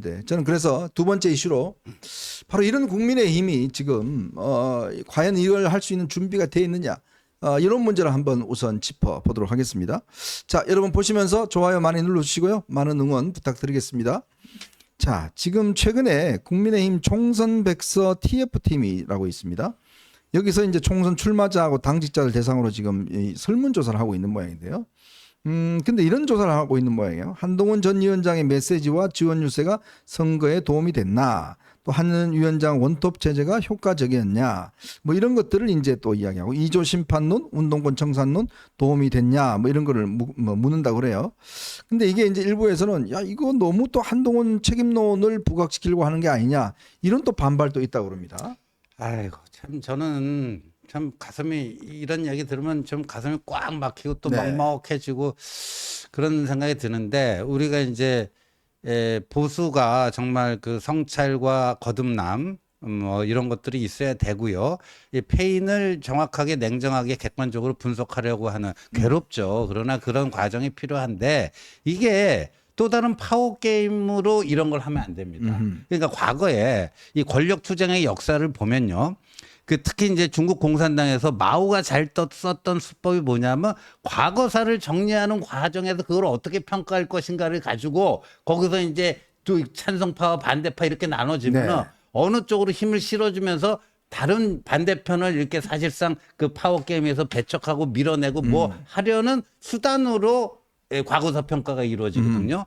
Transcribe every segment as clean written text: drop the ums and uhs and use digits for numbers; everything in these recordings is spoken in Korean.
저는 그래서 두 번째 이슈로 바로 이런 국민의힘이 지금 과연 이걸 할 수 있는 준비가 돼 있느냐 이런 문제를 한번 우선 짚어보도록 하겠습니다. 자, 여러분 보시면서 좋아요 많이 눌러주시고요. 많은 응원 부탁드리겠습니다. 자, 지금 최근에 국민의힘 총선 백서 TF팀이라고 있습니다. 여기서 이제 총선 출마자하고 당직자를 대상으로 지금 이 설문조사를 하고 있는 모양인데요. 근데 이런 조사를 하고 있는 모양이에요. 한동훈 전 위원장의 메시지와 지원 유세가 선거에 도움이 됐나? 또 한 위원장 원톱 제재가 효과적이었냐? 뭐 이런 것들을 이제 또 이야기하고 이조 심판론, 운동권 청산론 도움이 됐냐? 뭐 이런 거를 묻는다고 그래요. 근데 이게 이제 일부에서는 야, 이거 너무 또 한동훈 책임론을 부각시키려고 하는 게 아니냐? 이런 또 반발도 있다고 그럽니다. 아이고, 참 저는 참 가슴이 이런 얘기 들으면 좀 가슴이 꽉 막히고 또 네. 먹먹해지고 그런 생각이 드는데 우리가 이제 보수가 정말 그 성찰과 거듭남 뭐 이런 것들이 있어야 되고요. 이 패인을 정확하게 냉정하게 객관적으로 분석하려고 하는 괴롭죠. 그러나 그런 과정이 필요한데 이게 또 다른 파워 게임으로 이런 걸 하면 안 됩니다. 그러니까 과거에 이 권력 투쟁의 역사를 보면요. 그 특히 이제 중국 공산당에서 마오가 잘 썼던 수법이 뭐냐면 과거사를 정리하는 과정에서 그걸 어떻게 평가할 것인가를 가지고 거기서 이제 또 찬성파와 반대파 이렇게 나눠지면은 네. 어느 쪽으로 힘을 실어주면서 다른 반대편을 이렇게 사실상 그 파워 게임에서 배척하고 밀어내고 뭐 하려는 수단으로 과거사 평가가 이루어지거든요.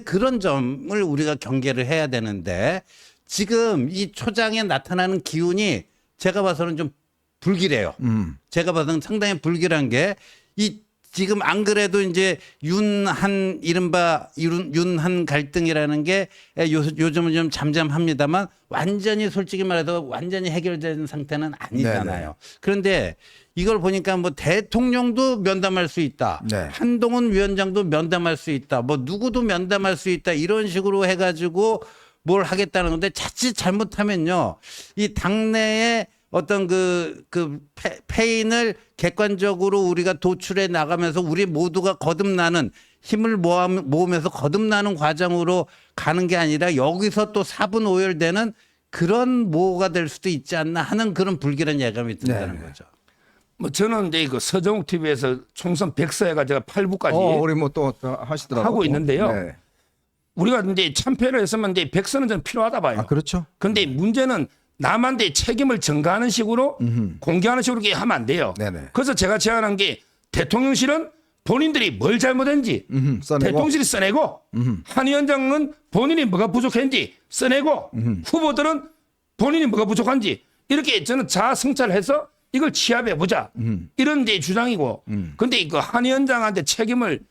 그런 점을 우리가 경계를 해야 되는데 지금 이 초장에 나타나는 기운이 제가 봐서는 좀 불길해요. 제가 봐서는 상당히 불길한 게 이 지금 안 그래도 이제 윤한 이른바 윤한 갈등이라는 게 요즘은 좀 잠잠합니다만 완전히 솔직히 말해서 완전히 해결된 상태는 아니잖아요. 네네. 그런데 이걸 보니까 뭐 대통령도 면담할 수 있다. 네. 한동훈 위원장도 면담할 수 있다. 뭐 누구도 면담할 수 있다. 이런 식으로 해가지고 뭘 하겠다는 건데 자칫 잘못하면요. 이 당내에 어떤 패인을 객관적으로 우리가 도출해 나가면서 우리 모두가 거듭나는 힘을 모으면서 거듭나는 과정으로 가는 게 아니라 여기서 또 사분오열되는 그런 모호가 될 수도 있지 않나 하는 그런 불길한 예감이 든다는 거죠. 뭐 저는 이제 그 서정욱 TV에서 총선 백서회가 제가 8부까지 우리 뭐 또 하시더라고요. 하고 있는데요. 네. 우리가 이제 참패를 했으면 이제 백서는 저는 필요하다 봐요. 아, 그렇죠. 근데 문제는 남한테 책임을 전가하는 식으로 공개하는 식으로 이렇게 하면 안 돼요. 네네. 그래서 제가 제안한 게 대통령실은 본인들이 뭘 잘못했는지 써내고. 대통령실이 써내고 한 위원장은 본인이 뭐가 부족했는지 써내고 후보들은 본인이 뭐가 부족한지 이렇게 저는 자아 성찰해서 이걸 취합해 보자 이런 제 주장이고 근데 그 한 위원장한테 책임을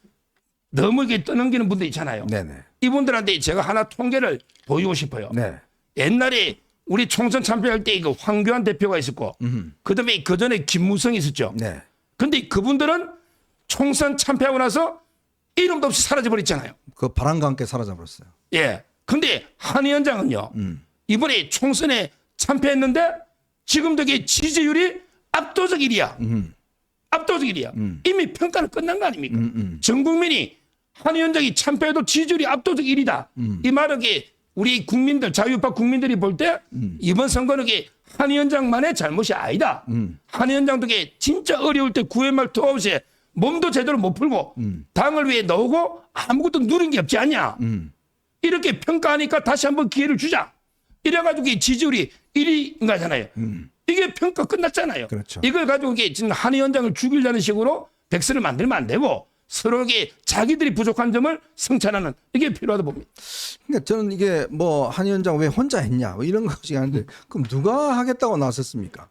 너무 이렇게 떠넘기는 분들 있잖아요. 네네. 이분들한테 제가 하나 통계를 보이고 싶어요. 네. 옛날에 우리 총선 참패할 때 이거 황교안 대표가 있었고 그다음에 그 전에 김무성이 있었죠. 네. 근데 그분들은 총선 참패하고 나서 이름도 없이 사라져 버렸잖아요. 그 바람과 함께 사라져 버렸어요. 예. 근데 한 위원장은요. 이번에 총선에 참패했는데 지금도 이게 지지율이 압도적 1위야. 압도적 1위야. 이미 평가는 끝난 거 아닙니까? 전 국민이 한 위원장이 참패해도 지지율이 압도적 1위다. 이 말은 게 우리 국민들 자유파 국민들이 볼 때 이번 선거는 게 한 위원장만의 잘못이 아니다. 한 위원장도 게 진짜 어려울 때 9회 말 투아웃에 몸도 제대로 못 풀고 당을 위해 넣고 아무것도 누린 게 없지 않냐. 이렇게 평가하니까 다시 한번 기회를 주자. 이래가지고 이 지지율이 1위인 거잖아요. 이게 평가 끝났잖아요. 그렇죠. 이걸 가지고 이게 지금 한 위원장을 죽이려는 식으로 백서를 만들면 안 되고 서로에게 자기들이 부족한 점을 성찰하는 이게 필요하다 봅니다. 그러니까 저는 이게 뭐 한 위원장 왜 혼자 했냐 뭐 이런 것이 하는데 그럼 누가 하겠다고 나섰습니까?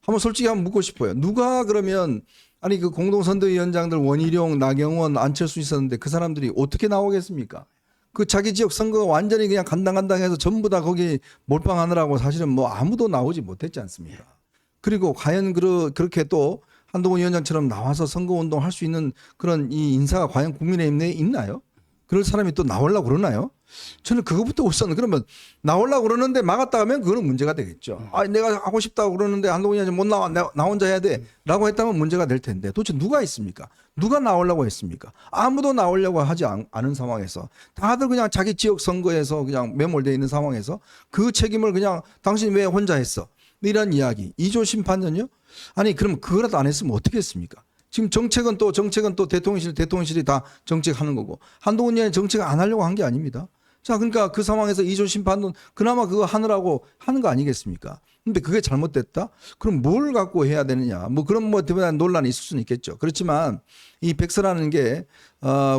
한번 솔직히 한번 묻고 싶어요. 누가 그러면 아니 그 공동선대위원장들 원희룡, 나경원, 안철수 있었는데 그 사람들이 어떻게 나오겠습니까? 그 자기 지역 선거가 완전히 그냥 간당간당해서 전부 다 거기 몰빵하느라고 사실은 뭐 아무도 나오지 못했지 않습니까? 그리고 과연 그렇게 또 한동훈 위원장처럼 나와서 선거운동을 할 수 있는 그런 이 인사가 과연 국민의힘 내에 있나요? 그럴 사람이 또 나오려고 그러나요? 저는 그것부터 우선 그러면 나오려고 그러는데 막았다 하면 그거는 문제가 되겠죠. 아, 내가 하고 싶다고 그러는데 한동훈이 못 나와. 나 혼자 해야 돼. 라고 했다면 문제가 될 텐데 도대체 누가 있습니까? 누가 나오려고 했습니까? 아무도 나오려고 하지 않은 상황에서 다들 그냥 자기 지역 선거에서 그냥 매몰되어 있는 상황에서 그 책임을 그냥 당신 왜 혼자 했어? 이런 이야기. 2조 심판은요? 아니 그럼 그거라도 안 했으면 어떻게 했습니까? 지금 정책은 또 대통령실이 다 정책하는 거고 한동훈 의원이 정책 안 하려고 한 게 아닙니다. 자, 그러니까 그 상황에서 2조 심판은 그나마 그거 하느라고 하는 거 아니겠습니까? 근데 그게 잘못됐다? 그럼 뭘 갖고 해야 되느냐? 뭐 그런 뭐 대단한 논란이 있을 수는 있겠죠. 그렇지만 이 백서라는 게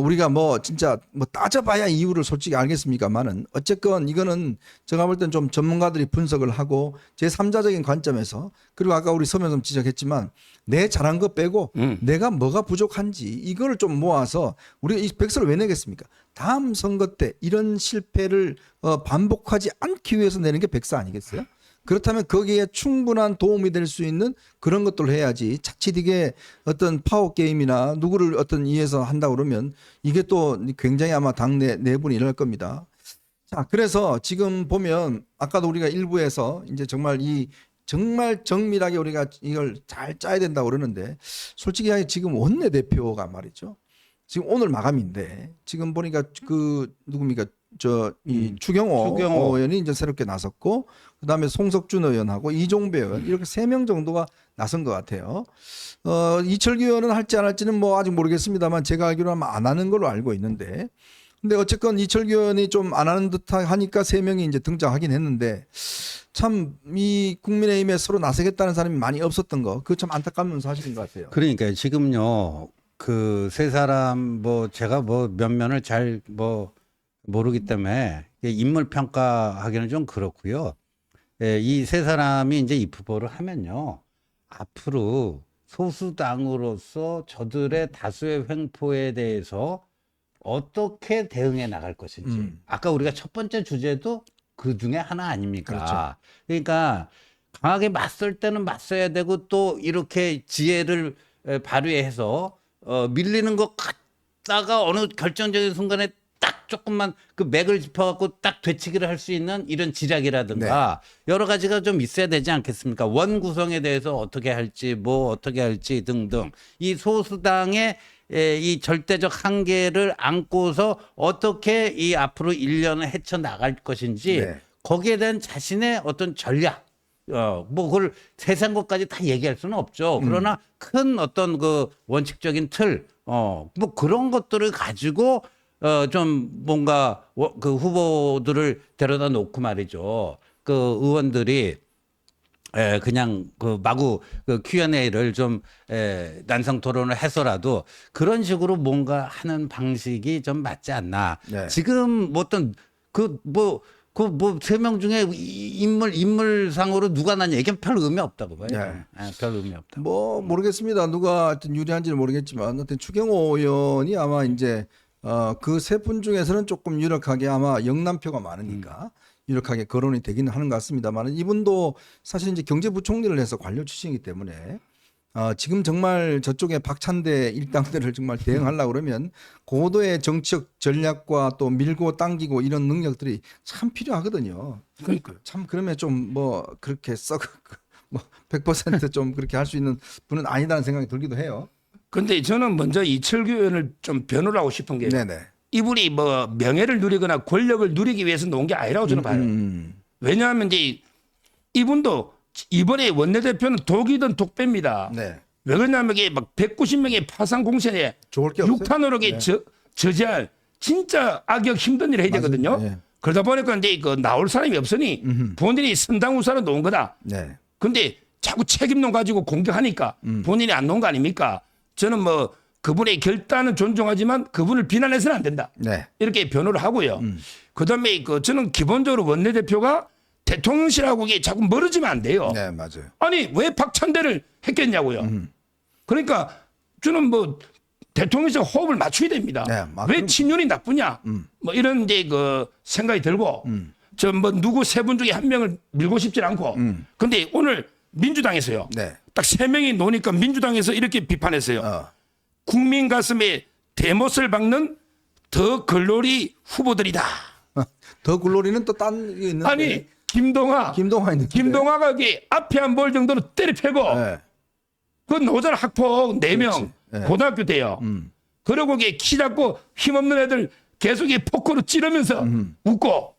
우리가 뭐 진짜 뭐 따져봐야 이유를 솔직히 알겠습니까만은 어쨌건 이거는 제가 볼 땐 좀 전문가들이 분석을 하고 제3자적인 관점에서 그리고 아까 우리 서면서 지적했지만 내 잘한 거 빼고 내가 뭐가 부족한지 이거를 좀 모아서 우리가 이 백서를 왜 내겠습니까? 다음 선거 때 이런 실패를 반복하지 않기 위해서 내는 게 백서 아니겠어요? 그렇다면 거기에 충분한 도움이 될 수 있는 그런 것들을 해야지 자칫 이게 어떤 파워 게임이나 누구를 어떤 이해서 한다 그러면 이게 또 굉장히 아마 당내 내분이 일어날 겁니다. 자, 그래서 지금 보면 아까도 우리가 일부에서 이제 정말 정밀하게 우리가 이걸 잘 짜야 된다고 그러는데 솔직히 지금 원내대표가 말이죠. 지금 오늘 마감인데 지금 보니까 그 누굽니까? 이 추경호 의원이 이제 새롭게 나섰고 그다음에 송석준 의원하고 이종배 의원 이렇게 3명 정도가 나선 것 같아요. 이철규 의원은 할지 안 할지는 뭐 아직 모르겠습니다만 제가 알기로는 아마 안 하는 걸로 알고 있는데 근데 어쨌건 이철규 의원이 좀 안 하는 듯 하니까 3명이 이제 등장하긴 했는데 참 이 국민의힘에 서로 나서겠다는 사람이 많이 없었던 거 그거 참 안타까운 사실인 것 같아요. 그러니까 지금요 그 세 사람 뭐 제가 뭐 면면을 잘 뭐 모르기 때문에 인물 평가하기는 좀 그렇고요. 이 세 사람이 이제 입후보를 하면요 앞으로 소수당으로서 저들의 다수의 횡포에 대해서 어떻게 대응해 나갈 것인지 아까 우리가 첫 번째 주제도 그 중에 하나 아닙니까? 그렇죠. 그러니까 강하게 맞설 때는 맞서야 되고 또 이렇게 지혜를 발휘해서 밀리는 것 같다가 어느 결정적인 순간에 딱 조금만 그 맥을 짚어갖고 딱 되치기를 할 수 있는 이런 지략이라든가 여러 가지가 좀 있어야 되지 않겠습니까? 원 구성에 대해서 어떻게 할지 뭐 어떻게 할지 등등 이 소수당의 이 절대적 한계를 안고서 어떻게 이 앞으로 1년을 헤쳐나갈 것인지 거기에 대한 자신의 어떤 전략 뭐 그걸 세세한 것까지 다 얘기할 수는 없죠. 그러나 큰 어떤 그 원칙적인 틀 뭐 그런 것들을 가지고 좀 뭔가 그 후보들을 데려다 놓고 말이죠. 그 의원들이 그냥 그 마구 그 Q&A를 좀 난성 토론을 해서라도 그런 식으로 뭔가 하는 방식이 좀 맞지 않나. 네. 지금 뭐 어떤 그 뭐 3명 중에 인물상으로 누가 나냐 이게 별 의미 없다고 봐요. 별 의미 없다. 뭐 모르겠습니다. 누가 하여튼 유리한지는 모르겠지만 하여튼 추경호 의원이 아마 이제 그 세 분 중에서는 조금 유력하게 아마 영남표가 많으니까 유력하게 거론이 되기는 하는 것 같습니다만 이분도 사실 이제 경제부총리를 해서 관료 출신이기 때문에 지금 정말 저쪽에 박찬대 일당들을 정말 대응하려고 그러면 고도의 정치적 전략과 또 밀고 당기고 이런 능력들이 참 필요하거든요. 그러니까요. 참 그러면 좀 뭐 그렇게 뭐 100% 좀 그렇게 할 수 있는 분은 아니다는 생각이 들기도 해요. 근데 저는 먼저 이철규 의원을 좀 변호를 하고 싶은 게 네네. 이분이 뭐 명예를 누리거나 권력을 누리기 위해서 놓은 게 아니라고 저는 봐요. 왜냐하면 이제 이분도 이번에 원내대표는 독이든 독배입니다. 네. 왜 그러냐면 이게 막 190명의 파상 공세에 좋을 게 없어요. 육탄으로 저지할 진짜 악역 힘든 일을 해야 되거든요. 네. 그러다 보니까 이제 그 나올 사람이 없으니 본인이 선당우사로 놓은 거다. 네. 근데 자꾸 책임론 가지고 공격하니까 본인이 안 놓은 거 아닙니까? 저는 뭐 그분의 결단은 존중하지만 그분을 비난해서는 안 된다. 네. 이렇게 변호를 하고요. 그다음에 저는 기본적으로 원내대표가 대통령실하고 이게 자꾸 멀어지면 안 돼요. 네, 맞아요. 아니 왜 박찬대를 했겠냐고요. 그러니까 저는 뭐 대통령실 호흡을 맞춰야 됩니다. 네, 왜 친윤이 나쁘냐? 뭐 이런 이제 그 생각이 들고 저 뭐 누구 세 분 중에 한 명을 밀고 싶진 않고. 근데 오늘 민주당에서요. 네. 딱 3명이 노니까 민주당에서 이렇게 비판했어요. 국민 가슴에 대못을 박는 더 글로리 후보들이다. 더 글로리는 또 딴 게 있는데. 아니 김동아 있는데. 김동아가 여기 앞에 안 볼 정도로 때려 패고 네. 그 노잘 학폭 4명 그렇지. 네. 고등학교 때요. 그리고 이게 키 작고 힘없는 애들 계속 이 포크로 찌르면서 웃고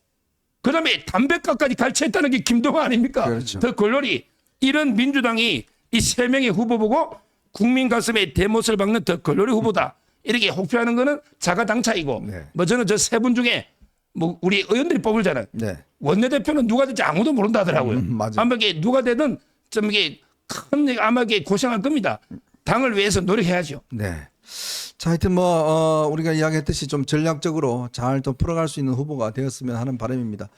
그다음에 담배값까지 갈취했다는 게 김동아 아닙니까? 그렇죠. 더 글로리 이런 민주당이 이 3명의 후보 보고 국민 가슴에 대못을 박는 더 글로리 후보다 이렇게 혹평하는 거는 자가당착이고 네. 뭐 저는 저 3분 중에 뭐 우리 의원들이 뽑을잖아요. 네. 원내대표는 누가 될지 아무도 모른다 하더라고요. 맞아요. 아마 이게 누가 되든 좀 이게 큰 아마 이게 고생할 겁니다. 당을 위해서 노력해야죠. 네. 자, 하여튼 뭐 우리가 이야기했듯이 좀 전략적으로 잘 또 풀어갈 수 있는 후보가 되었으면 하는 바람입니다.